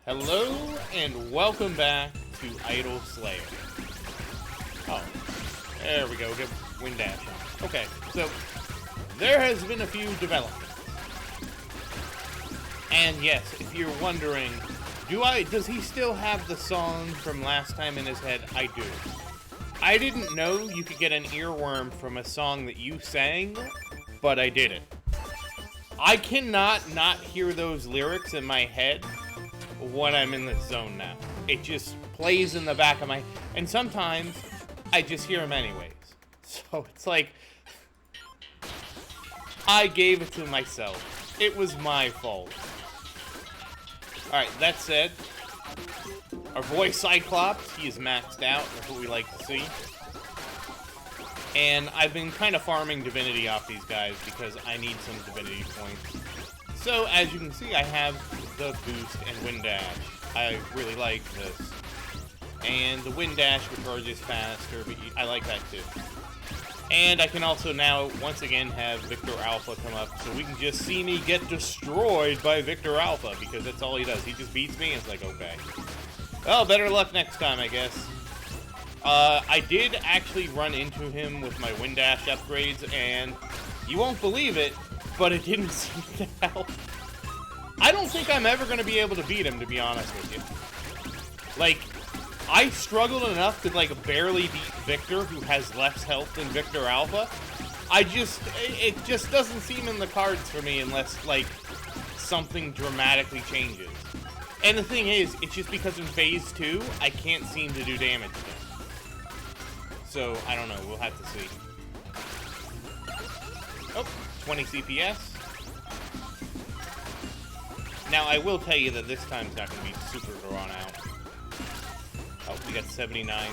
Hello and welcome back to Idol Slayer. Oh, there we go. Get wind dash on. Okay, so there has been a few developments. And yes, if you're wondering, does he still have the song from last time in his head? I do. I didn't know you could get an earworm from a song that you sang, but I did it. I cannot not hear those lyrics in my head when I'm in this zone now. It just plays in the back of my... And sometimes, I just hear them anyways. So it's like... I gave it to myself. It was my fault. Alright, that said, our boy Cyclops, he is maxed out. That's what we like to see. And I've been kind of farming Divinity off these guys because I need some Divinity points. So, as you can see, I have the boost and wind dash. I really like this. And the wind dash recharges faster, but I like that too. And I can also now, once again, have Victor Alpha come up, so we can just see me get destroyed by Victor Alpha, because that's all he does. He just beats me, and it's like, okay. Well, better luck next time, I guess. I did actually run into him with my wind dash upgrades, and you won't believe it, but it didn't seem to help. I don't think I'm ever going to be able to beat him, to be honest with you. Like, I struggled enough to, like, barely beat Victor, who has less health than Victor Alpha. It just doesn't seem in the cards for me unless, like, something dramatically changes. And the thing is, it's just because in Phase 2, I can't seem to do damage to him. So, I don't know, we'll have to see. Oh, 20 CPS. Now, I will tell you that this time's not going to be super drawn out. Oh, we got 79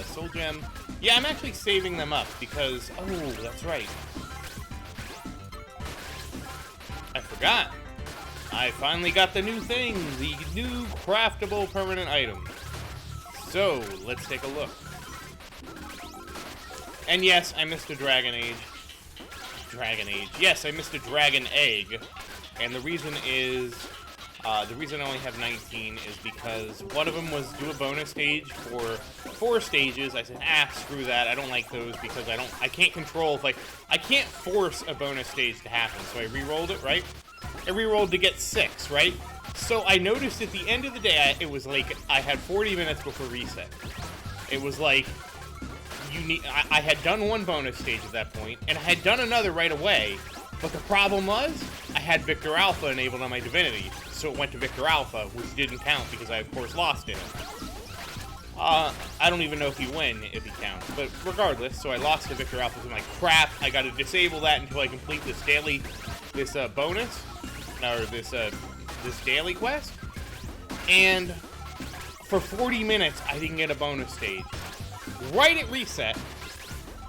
Soul Gem. Yeah, I'm actually saving them up because... Oh, that's right. I forgot. I finally got the new thing. The new craftable permanent item. So, let's take a look. And yes, I missed a Dragon Age. Dragon Age. Yes, I missed a Dragon Egg. And the reason is... the reason I only have 19 is because one of them was do a bonus stage for 4 stages. I said, screw that. I don't like those because I can't control, I can't force a bonus stage to happen. So I re-rolled it, right? I re-rolled to get 6, right? So I noticed at the end of the day, it was like, I had 40 minutes before reset. It was like, I had done one bonus stage at that point, and I had done another right away. But the problem was, I had Victor Alpha enabled on my Divinity, so it went to Victor Alpha, which didn't count because I, of course, lost it. I don't even know if he win if he counts, but regardless, so I lost to Victor Alpha, so I'm like, crap, I gotta disable that until I complete this bonus, or this daily quest, and for 40 minutes, I didn't get a bonus stage. Right at reset,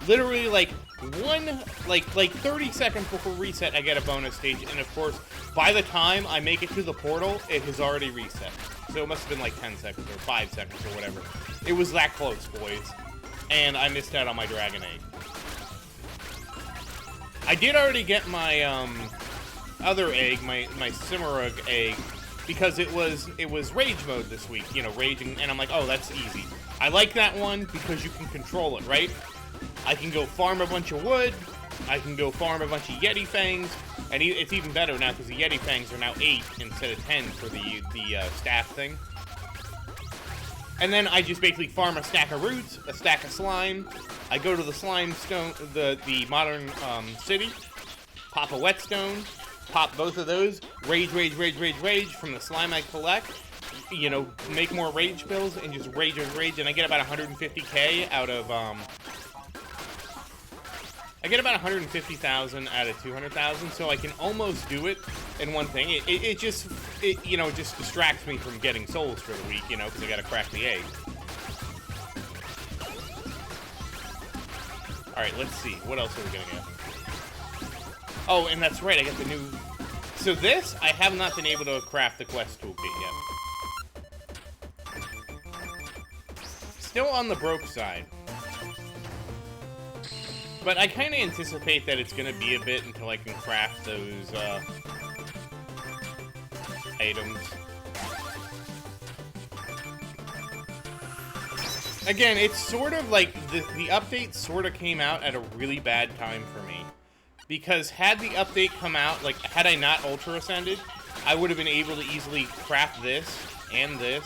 literally, like 30 seconds before reset, I get a bonus stage, and of course, by the time I make it to the portal, it has already reset. So it must have been like 10 seconds, or 5 seconds, or whatever. It was that close, boys. And I missed out on my Dragon Egg. I did already get my, other egg, my Cimarug egg, because it was Rage mode this week, you know, raging, and I'm like, oh, that's easy. I like that one because you can control it, right? I can go farm a bunch of wood, I can go farm a bunch of Yeti Fangs, and it's even better now because the Yeti Fangs are now 8 instead of 10 for the staff thing. And then I just basically farm a stack of roots, a stack of slime, I go to the slime stone, the modern city, pop a whetstone, pop both of those, rage from the slime I collect, you know, make more rage pills, and just rage, and I get about 150k out of, I get about 150,000 out of 200,000, so I can almost do it in one thing. It just distracts me from getting souls for the week, you know, because I gotta crack the egg. Alright, let's see. What else are we gonna get? Oh, and that's right, I got the new... So this, I have not been able to craft the quest toolkit yet. Still on the broke side. But I kind of anticipate that it's going to be a bit until I can craft those items. Again, it's sort of like the update sort of came out at a really bad time for me. Because had the update come out, like, had I not Ultra Ascended, I would have been able to easily craft this and this.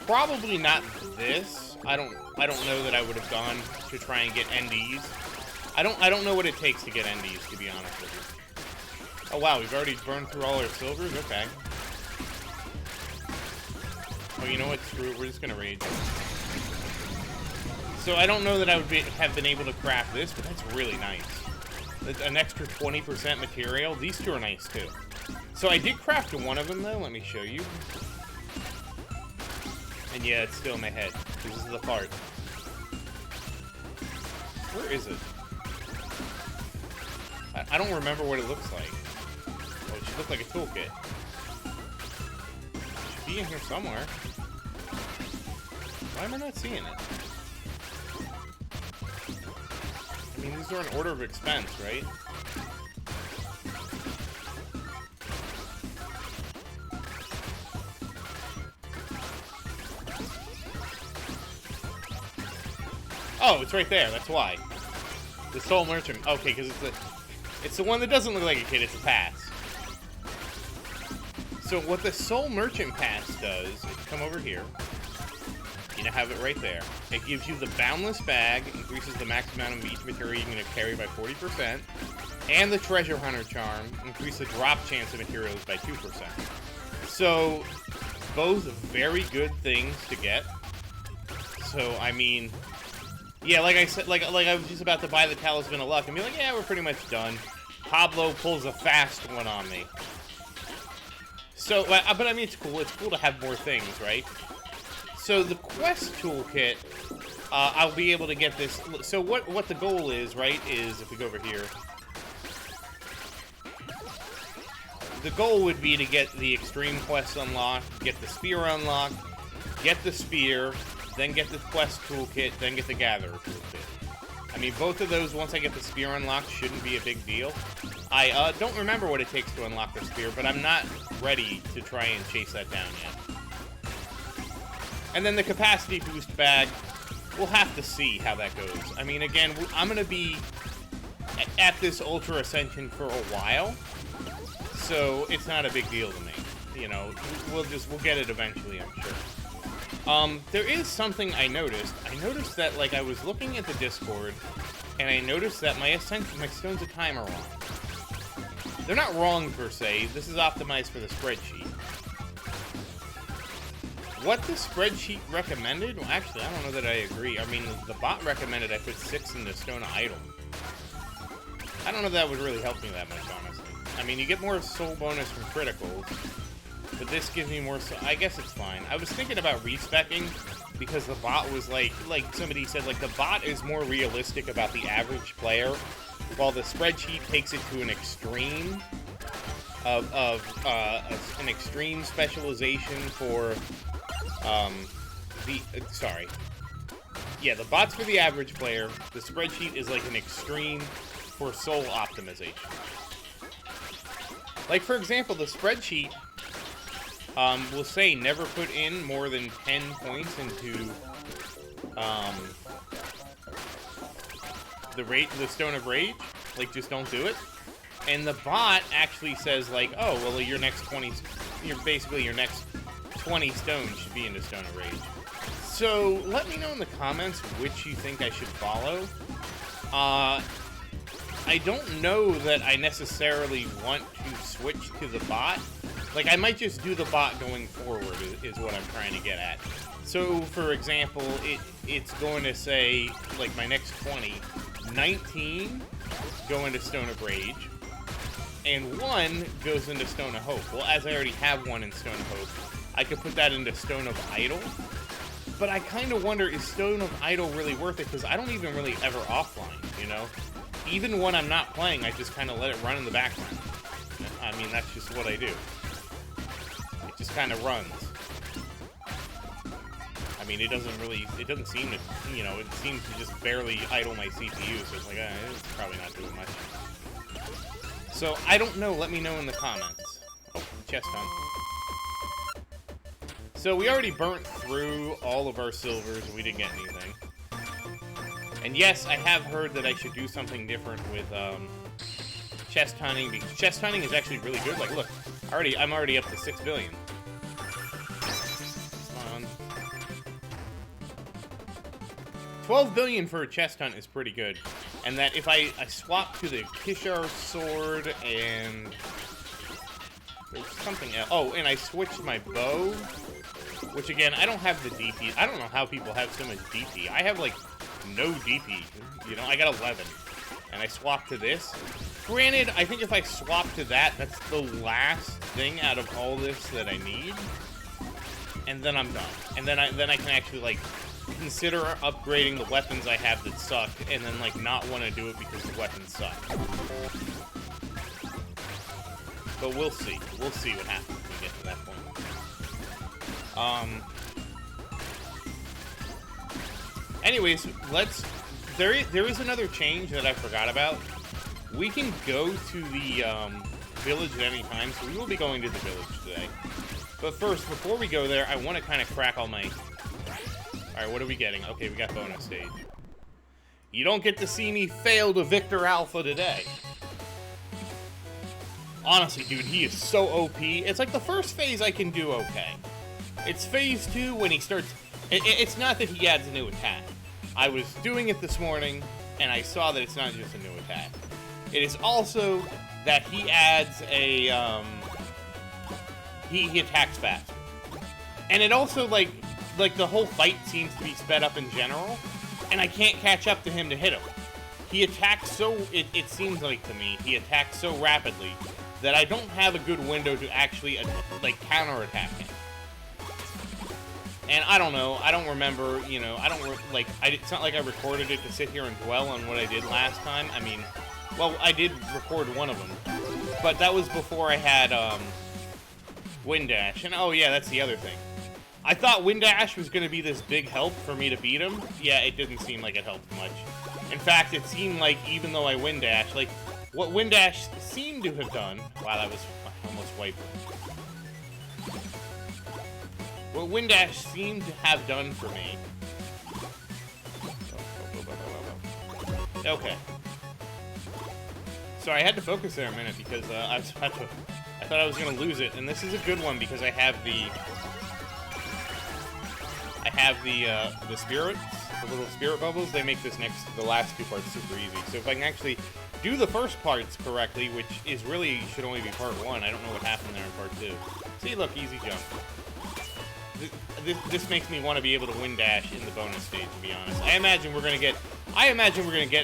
Probably not this. I don't know that I would have gone to try and get NDs. I don't know what it takes to get NDs, to be honest with you. Oh wow, we've already burned through all our silvers? Okay. Oh, you know what? Screw it. We're just gonna rage. So I don't know that I would have been able to craft this, but that's really nice. An extra 20% material. These two are nice too. So I did craft one of them though. Let me show you. And yeah, it's still in my head. This is the part. Where is it? I don't remember what it looks like. Oh, it should look like a toolkit. It should be in here somewhere. Why am I not seeing it? I mean, these are in order of expense, right? Oh, it's right there. That's why. The Soul Merchant. Okay, because it's the one that doesn't look like a kid. It's a pass. So what the Soul Merchant pass does is come over here. You have it right there. It gives you the Boundless Bag, increases the max amount of each material you're going to carry by 40%, and the Treasure Hunter Charm, increase the drop chance of materials by 2%. So, both very good things to get. So, I mean, yeah, like I said, like I was just about to buy the Talisman of Luck and be like, yeah, we're pretty much done. Pablo pulls a fast one on me. So, but I mean, it's cool. It's cool to have more things, right? So the quest toolkit, I'll be able to get this. So what the goal is, right, is if we go over here, the goal would be to get the extreme quest unlocked, get the spear unlocked, get the spear, then get the quest toolkit, then get the gatherer toolkit. I mean, both of those, once I get the spear unlocked, shouldn't be a big deal. I don't remember what it takes to unlock the spear, but I'm not ready to try and chase that down yet. And then the capacity boost bag, we'll have to see how that goes. I mean, again, I'm going to be at this Ultra Ascension for a while, so it's not a big deal to me. You know, we'll get it eventually, I'm sure. There is something I noticed. I noticed that, like, I was looking at the Discord, and I noticed that my Stones of Time are wrong. They're not wrong, per se. This is optimized for the spreadsheet. What the spreadsheet recommended? Well, actually, I don't know that I agree. I mean, the bot recommended I put 6 in the Stone of Idol. I don't know if that would really help me that much, honestly. I mean, you get more soul bonus from criticals, but this gives me more soul. I guess it's fine. I was thinking about respecking because the bot was like somebody said, like, the bot is more realistic about the average player, while the spreadsheet takes it to an extreme of an extreme specialization for the bot's for the average player. The spreadsheet is like an extreme for soul optimization. Like, for example, the spreadsheet will say never put in more than 10 points into the Stone of Rage. Like, just don't do it. And the bot actually says, like, oh, well, your next 20 stones should be into Stone of Rage. So, let me know in the comments which you think I should follow. I don't know that I necessarily want to switch to the bot. Like, I might just do the bot going forward, is what I'm trying to get at. So, for example, it's going to say, like, my next 20, 19 go into Stone of Rage, and 1 goes into Stone of Hope. Well, as I already have 1 in Stone of Hope, I could put that into Stone of Idol. But I kind of wonder, is Stone of Idol really worth it? Because I don't even really ever offline, you know? Even when I'm not playing, I just kind of let it run in the background. I mean, that's just what I do. It just kind of runs. I mean, it doesn't seem to, you know, it seems to just barely idle my CPU, so it's like, it's probably not doing much. So, I don't know, let me know in the comments. Oh, chest hunt. So we already burnt through all of our silvers, and we didn't get anything. And yes, I have heard that I should do something different with chest hunting, because chest hunting is actually really good. Like, look, I'm already up to 6 billion. Come on. 12 billion for a chest hunt is pretty good. And that if I swap to the Kishar sword and there's something else. Oh, and I switched my bow, which again, I don't have the DP. I don't know how people have so much DP. I have like no DP. You know, I got 11. And I swapped to this. Granted, I think if I swap to that, that's the last thing out of all this that I need. And then I'm done. And then I can actually like consider upgrading the weapons I have that suck, and then like not want to do it because the weapons suck. But we'll see. We'll see what happens when we get to that point. Anyways, there is another change that I forgot about. We can go to the village at any time, so we will be going to the village today. But first, before we go there, I want to kind of crack all my... Alright, what are we getting? Okay, we got bonus stage. You don't get to see me fail to Victor Alpha today. Honestly, dude, he is so OP. It's like the first phase I can do okay. It's phase 2 when he starts... It's not that he adds a new attack. I was doing it this morning, and I saw that it's not just a new attack. It is also that he adds a... He attacks fast. And it also, like the whole fight seems to be sped up in general, and I can't catch up to him to hit him. He attacks so, it seems like to me, he attacks so rapidly that I don't have a good window to actually, like, counterattack him. And I don't know, I don't remember, you know, it's not like I recorded it to sit here and dwell on what I did last time. I mean, well, I did record one of them, but that was before I had, Wind Dash. And oh yeah, that's the other thing. I thought Wind Dash was going to be this big help for me to beat him. Yeah, it didn't seem like it helped much. In fact, it seemed like even though I Wind Dash, like, what Wind Dash seemed to have done... Wow, that was almost wiped. What Wind Dash seemed to have done for me... Okay. Sorry, I had to focus there a minute because I thought I was going to lose it. And this is a good one because I have the spirits, the little spirit bubbles. They make the last two parts super easy. So if I can actually do the first parts correctly, which is really should only be part 1. I don't know what happened there in part 2. See, look, easy jump. This makes me want to be able to Wind Dash in the bonus stage, to be honest. I imagine we're gonna get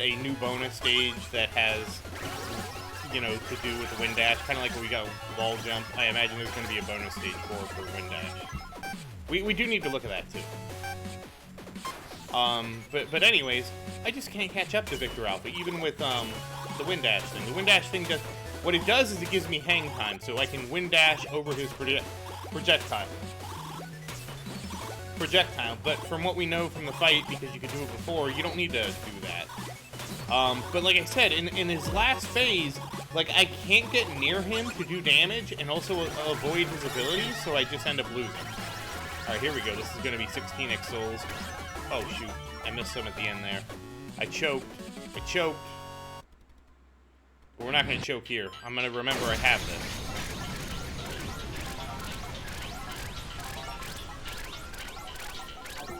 a new bonus stage that has, you know, to do with the Wind Dash, kind of like what we got wall jump. I imagine there's gonna be a bonus stage for Wind Dash. We do need to look at that too. But anyways, I just can't catch up to Victor Alpha, even with the Wind Dash thing. The Wind Dash thing does what it does is it gives me hang time, so I can Wind Dash over his projectile. But from what we know from the fight, because you could do it before, you don't need to do that. But like I said, in his last phase, like, I can't get near him to do damage and also avoid his abilities, so I just end up losing. Alright, here we go. This is going to be 16x souls. Oh, shoot. I missed some at the end there. I choked. But we're not going to choke here. I'm going to remember I have this.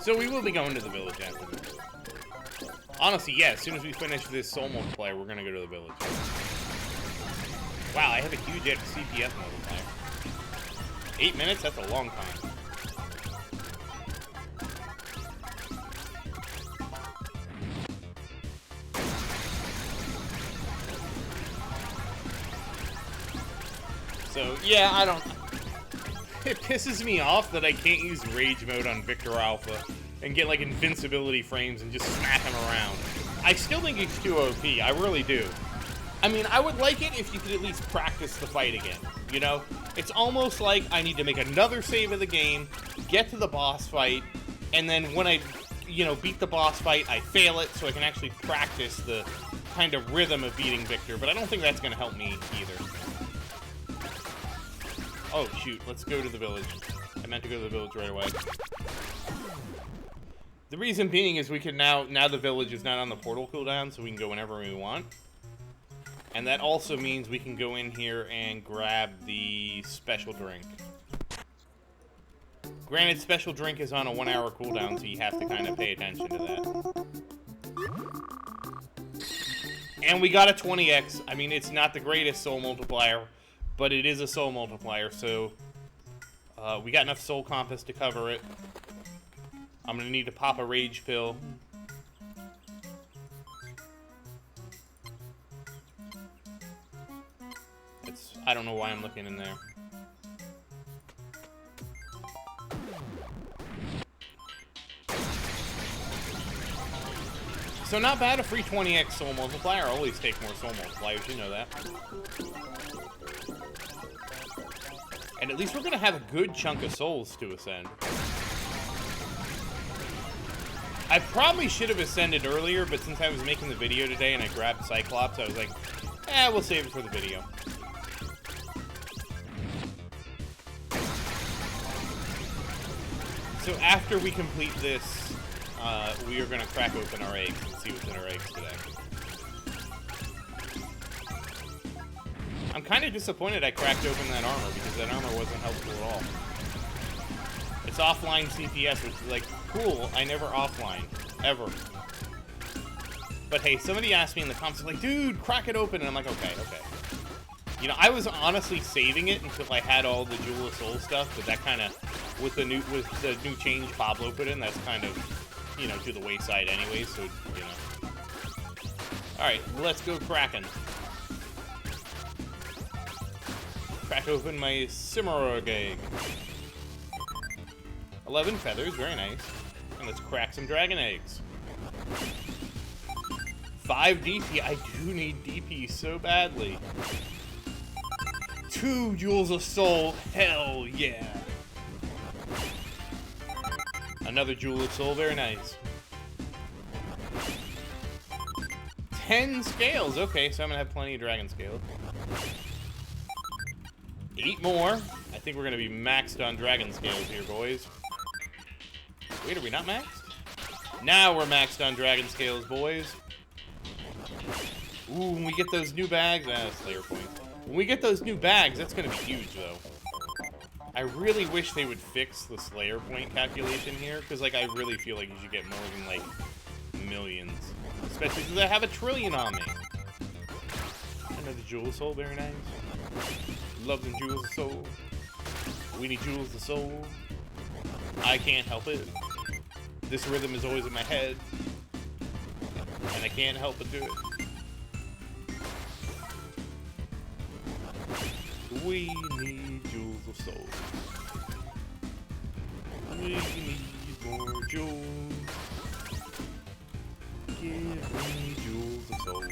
So we will be going to the village after this. Honestly, yeah, as soon as we finish this soul multiplier, we're going to go to the village. Wow, I have a huge CPF multiplier. 8 minutes? That's a long time. So, yeah, I don't... It pisses me off that I can't use Rage Mode on Victor Alpha and get, like, invincibility frames and just smack him around. I still think he's too OP. I really do. I mean, I would like it if you could at least practice the fight again, you know? It's almost like I need to make another save of the game, get to the boss fight, and then when I, you know, beat the boss fight, I fail it so I can actually practice the kind of rhythm of beating Victor, but I don't think that's going to help me either. Oh, shoot. Let's go to the village. meant to go to the village right away. The reason being is we can now the village is not on the portal cooldown, so we can go whenever we want. And that also means we can go in here and grab the special drink. Granted, special drink is on a 1 hour cooldown, so you have to kind of pay attention to that. And we got a 20x. I mean, it's not the greatest soul multiplier, but it is a soul multiplier, so we got enough soul compass to cover it. I'm gonna need to pop a rage pill. I don't know why I'm looking in there. So not bad, a free 20x soul multiplier. I always take more soul multipliers, you know that. And at least we're gonna have a good chunk of souls to ascend. I probably should have ascended earlier, but since I was making the video today and I grabbed Cyclops, I was like, we'll save it for the video. So after we complete this, we are going to crack open our eggs and see what's in our eggs today. I'm kind of disappointed I cracked open that armor, because that armor wasn't helpful at all. It's offline CPS, which is like, cool, I never offline, ever. But hey, somebody asked me in the comments, like, dude, crack it open, and I'm like, okay. You know, I was honestly saving it until I had all the Jewel of Soul stuff, but that kind of, with the new change Pablo put in, that's kind of, you know, to the wayside anyway, so, you know. Alright, let's go cracking. Crack open my Cimarrog egg. 11 feathers, very nice. And let's crack some dragon eggs. 5 DP, I do need DP so badly. 2 Jewels of Soul, hell yeah. Another Jewel of Soul, very nice. 10 scales, okay, so I'm gonna have plenty of dragon scales. 8 more. I think we're gonna be maxed on dragon scales here, boys. Wait, are we not maxed? Now we're maxed on dragon scales, boys. Ooh, when we get those new bags, Slayer point. When we get those new bags, that's gonna be huge, though. I really wish they would fix the Slayer point calculation here, because, like, I really feel like you should get more than, like, millions. Especially since I have a Trilion on me. Another Jewel of Soul, very nice. Love them Jewels of Soul. We need Jewels of Soul. I can't help it. This rhythm is always in my head. And I can't help but do it. We need Jewels of Soul. We need more jewels. Give me Jewels of Soul.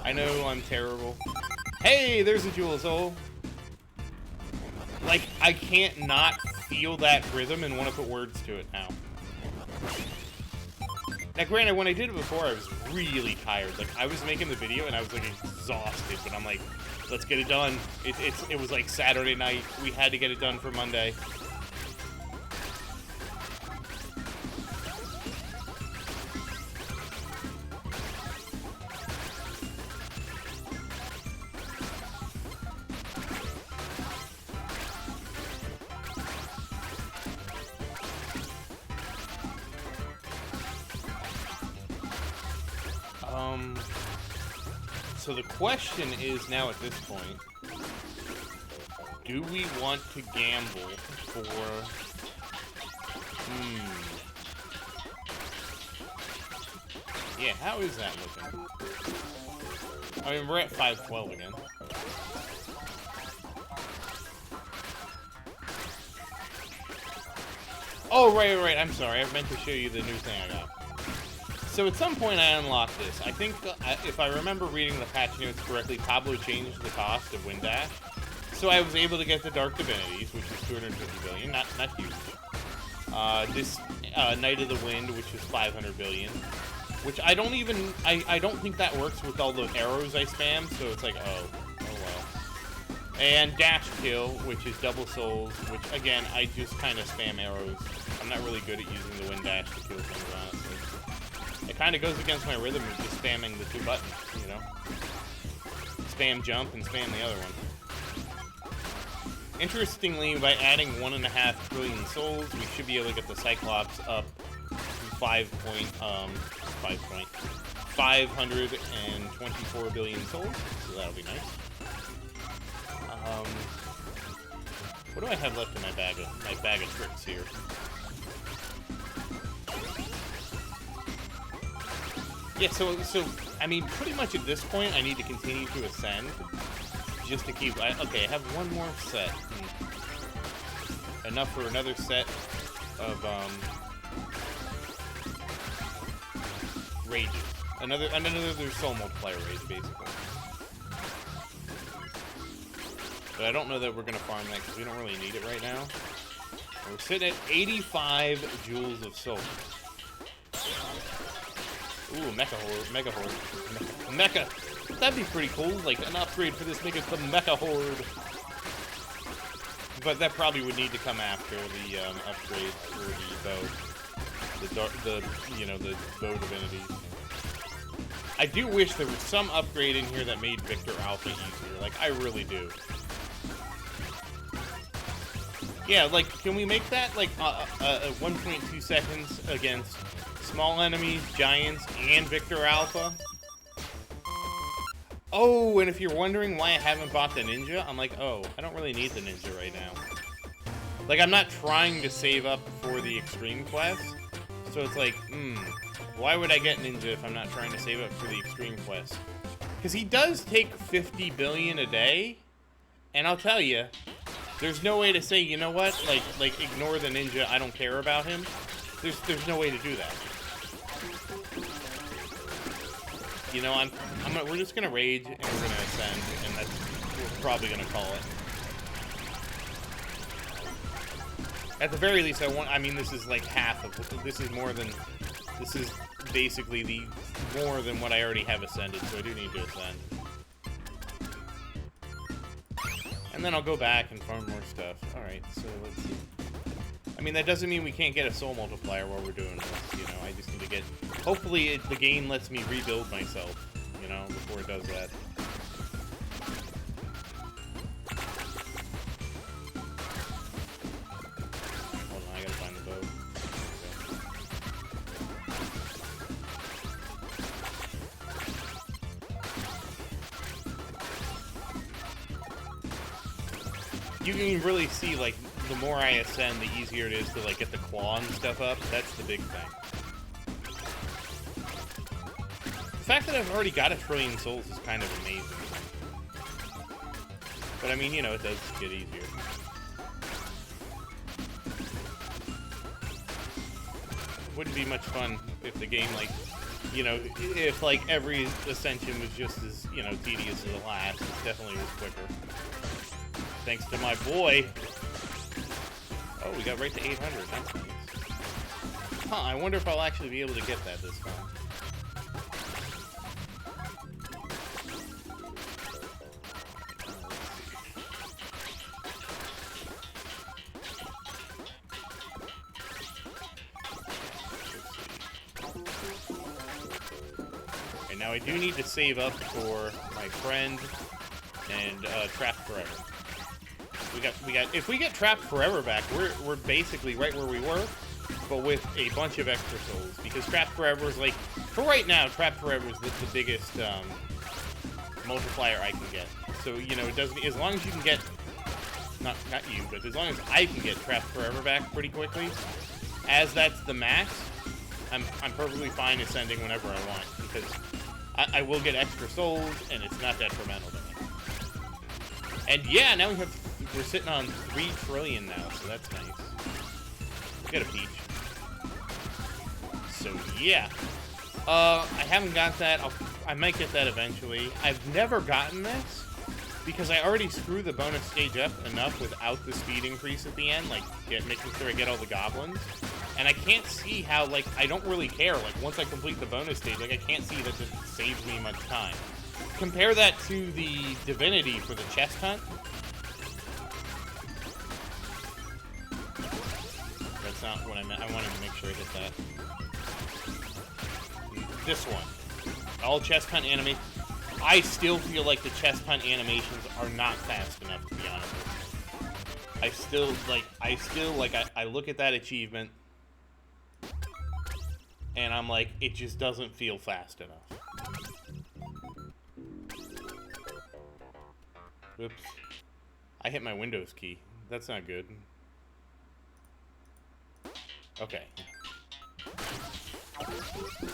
I know I'm terrible. Hey, there's a Jewel of Soul. Like, I can't not feel that rhythm and want to put words to it now. Now, granted, when I did it before, I was really tired. Like, I was making the video and I was, like, exhausted. But I'm like, let's get it done. It was, like, Saturday night. We had to get it done for Monday. So the question is now at this point, do we want to gamble for, yeah, how is that looking? I mean, we're at 512 again. Oh, right, I'm sorry, I meant to show you the new thing I got. So at some point I unlocked this. I think, if I remember reading the patch notes correctly, Pablo changed the cost of Wind Dash. So I was able to get the Dark Divinities, which is 250 billion, not huge. This Knight of the Wind, which is 500 billion. Which I don't even, I don't think that works with all the arrows I spam, so it's like, oh well. And dash kill, which is double souls, which again, I just kind of spam arrows. I'm not really good at using the wind dash to kill things, honestly. It kind of goes against my rhythm of just spamming the 2 buttons, you know? Spam jump and spam the other one. Interestingly, by adding 1.5 trillion souls, we should be able to get the Cyclops up to 524 billion souls, so that'll be nice. What do I have left in my bag of tricks here? Yeah, so I mean, pretty much at this point, I need to continue to ascend just to keep. Okay, I have one more set. Enough for another set of rages. Another soul multiplier rage, basically. But I don't know that we're gonna farm that because we don't really need it right now. We're sitting at 85 joules of soul. Ooh, Mecha Horde. Mecha! That'd be pretty cool, like an upgrade for this nigga, the Mecha Horde. But that probably would need to come after the upgrade for the bow. The bow divinity. I do wish there was some upgrade in here that made Victor Alpha easier. Like, I really do. Yeah, like, can we make that, like, 1.2 seconds against small enemies, giants, and Victor Alpha? Oh, and if you're wondering why I haven't bought the ninja, I'm like, oh, I don't really need the ninja right now. Like, I'm not trying to save up for the extreme quest, so it's like, why would I get ninja if I'm not trying to save up for the extreme quest? Because he does take 50 billion a day, and I'll tell you, there's no way to say, you know what, like ignore the ninja, I don't care about him. There's no way to do that. You know, we're just gonna rage and we're gonna ascend, and we're probably gonna call it. At the very least, I mean, this is like half of, this is basically more than what I already have ascended, so I do need to ascend. And then I'll go back and farm more stuff. Alright, so let's see. I mean, that doesn't mean we can't get a soul multiplier while we're doing this, you know, I just need to get... Hopefully the game lets me rebuild myself, you know, before it does that. Hold on, I gotta find the bow. You can really see, like, the more I ascend, the easier it is to, like, get the claw and stuff up. That's the big thing. The fact that I've already got 1 trillion souls is kind of amazing. But, I mean, you know, it does get easier. Wouldn't be much fun if the game, like, you know, if, like, every ascension was just as, you know, tedious as the last. It definitely was quicker. Thanks to my boy. Oh, we got right to 800. That's nice. Huh, I wonder if I'll actually be able to get that this time. Okay, now I do need to save up for my friend and Trapped Forever. We got. If we get Trapped Forever back, we're basically right where we were, but with a bunch of extra souls. Because Trapped Forever is like, for right now, Trapped Forever is the biggest multiplier I can get. So you know, it doesn't. As long as you can get, not you, but as long as I can get Trapped Forever back pretty quickly, as that's the max, I'm perfectly fine ascending whenever I want because I will get extra souls and it's not detrimental to me. And yeah, now we're sitting on 3 trillion now, so that's nice. Get a peach. So yeah, I haven't got that. I might get that eventually. I've never gotten this because I already screwed the bonus stage up enough without the speed increase at the end, like making sure I get all the goblins. And I can't see how, like, I don't really care. Like, once I complete the bonus stage, like, I can't see that this saves me much time. Compare that to the Divinity for the chest hunt. that's not what I meant. I wanted to make sure I hit that. This one. All chest punt animation. I still feel like the chest punt animations are not fast enough, to be honest with you. I look at that achievement, and I'm like, it just doesn't feel fast enough. Oops. I hit my Windows key. That's not good. Okay.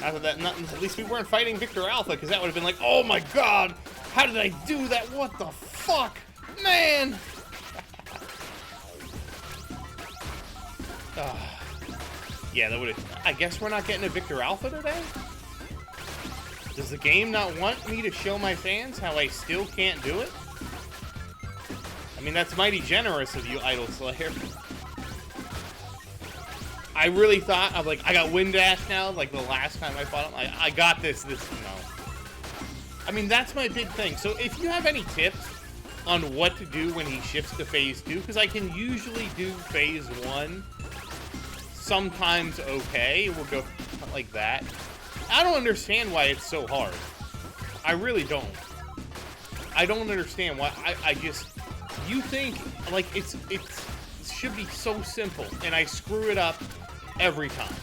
After that, at least we weren't fighting Victor Alpha, because that would have been like, oh my god! How did I do that? What the fuck? Man! Yeah, that would have... I guess we're not getting a Victor Alpha today? Does the game not want me to show my fans how I still can't do it? I mean, that's mighty generous of you, Idol Slayer. I really thought, I'm like, I got Wind Dash now, like the last time I fought him. I got this, no. I mean, that's my big thing. So if you have any tips on what to do when he shifts to Phase 2, because I can usually do Phase 1 sometimes okay, we'll go like that. I don't understand why it's so hard. I really don't. I don't understand why. I just... You think, like, it should be so simple, and I screw it up every time.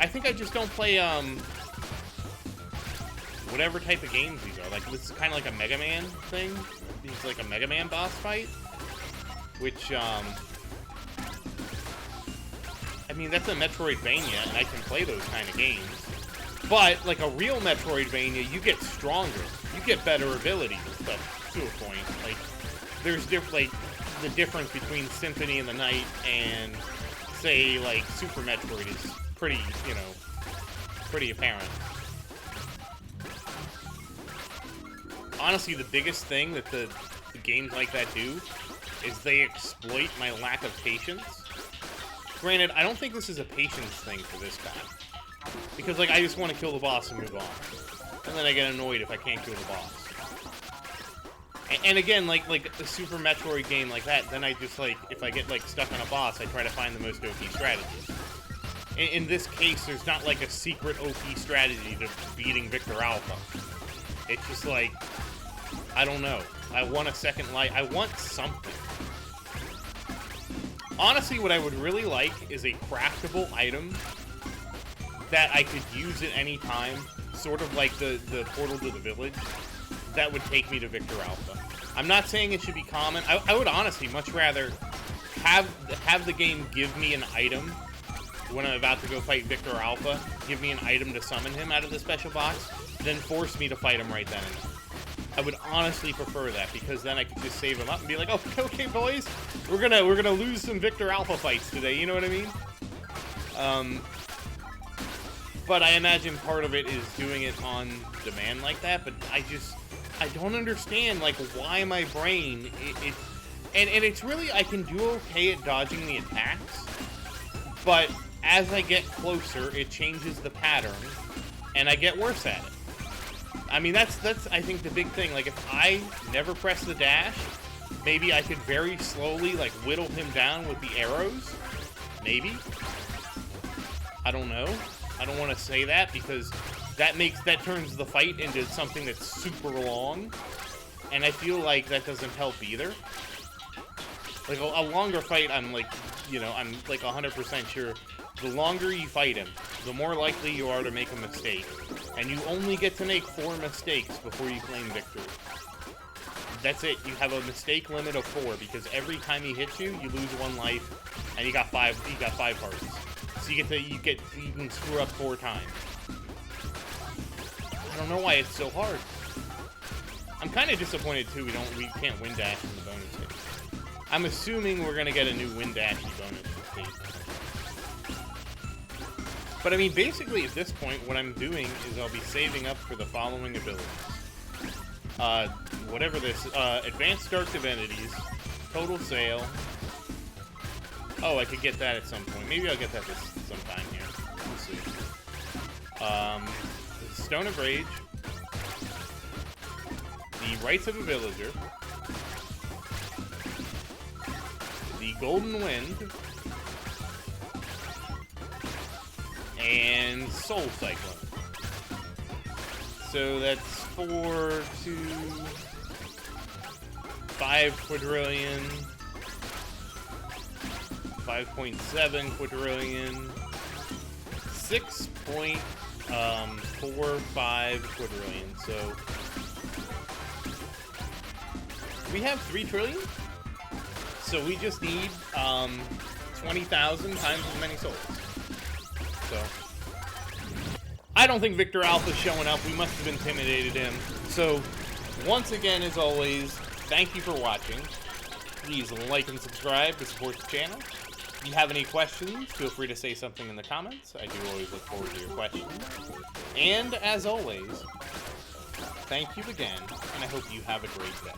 I think I just don't play, whatever type of games these are. Like, this is kind of like a Mega Man thing. It's like a Mega Man boss fight. Which, I mean, that's a Metroidvania, and I can play those kind of games. But, like a real Metroidvania, you get stronger. You get better abilities and stuff, to a point. Like, there's like the difference between Symphony of the Night and, say, like, Super Metroid is pretty, you know, pretty apparent. Honestly, the biggest thing that the games like that do is they exploit my lack of patience. Granted, I don't think this is a patience thing for this guy. Because, like, I just want to kill the boss and move on. And then I get annoyed if I can't kill the boss. And again, like a Super Metroid game like that, then I just, like, if I get, like, stuck on a boss, I try to find the most OP strategy. In this case, there's not, like, a secret OP strategy to beating Victor Alpha. It's just, like, I don't know. I want a second life. I want something. Honestly, what I would really like is a craftable item that I could use at any time, sort of like the portal to the village. That would take me to Victor Alpha. I'm not saying it should be common. I would honestly much rather have the game give me an item when I'm about to go fight Victor Alpha, give me an item to summon him out of the special box, then force me to fight him right then and there. I would honestly prefer that, because then I could just save him up and be like, oh, okay, boys, we're gonna lose some Victor Alpha fights today. You know what I mean? But I imagine part of it is doing it on demand like that. But I don't understand, like, why my brain, and it's really, I can do okay at dodging the attacks, but as I get closer, it changes the pattern, and I get worse at it. I mean, that's I think the big thing. Like, if I never press the dash, maybe I could very slowly, like, whittle him down with the arrows. Maybe. I don't know. I don't want to say that, because that turns the fight into something that's super long, and I feel like that doesn't help either. Like, a longer fight, I'm like, you know, I'm like 100% sure the longer you fight him, the more likely you are to make a mistake. And you only get to make 4 mistakes before you claim victory. That's it. You have a mistake limit of 4, because every time he hits you, you lose 1 life, and you got 5 hearts. So you can screw up 4 times. I don't know why it's so hard. I'm kind of disappointed too. We can't win dash in the bonus stage. I'm assuming we're gonna get a new win dashy bonus stage. But I mean, basically at this point, what I'm doing is I'll be saving up for the following abilities. Whatever this, Advanced Dark Divinities, Total Sale. Oh, I could get that at some point. Maybe I'll get that sometime here. We'll see. Stone of Rage. The Rights of a Villager. The Golden Wind. and Soul Cyclone. So that's 4 to 5 quadrillion, 5.7 quadrillion, 6.45 quadrillion. So we have 3 trillion. So we just need 20,000 times as many souls. So I don't think Victor Alpha's showing up. We must have intimidated him. So once again, as always, thank you for watching. Please like and subscribe to support the channel. If you have any questions, feel free to say something in the comments. I do always look forward to your questions. And as always, thank you again, and I hope you have a great day.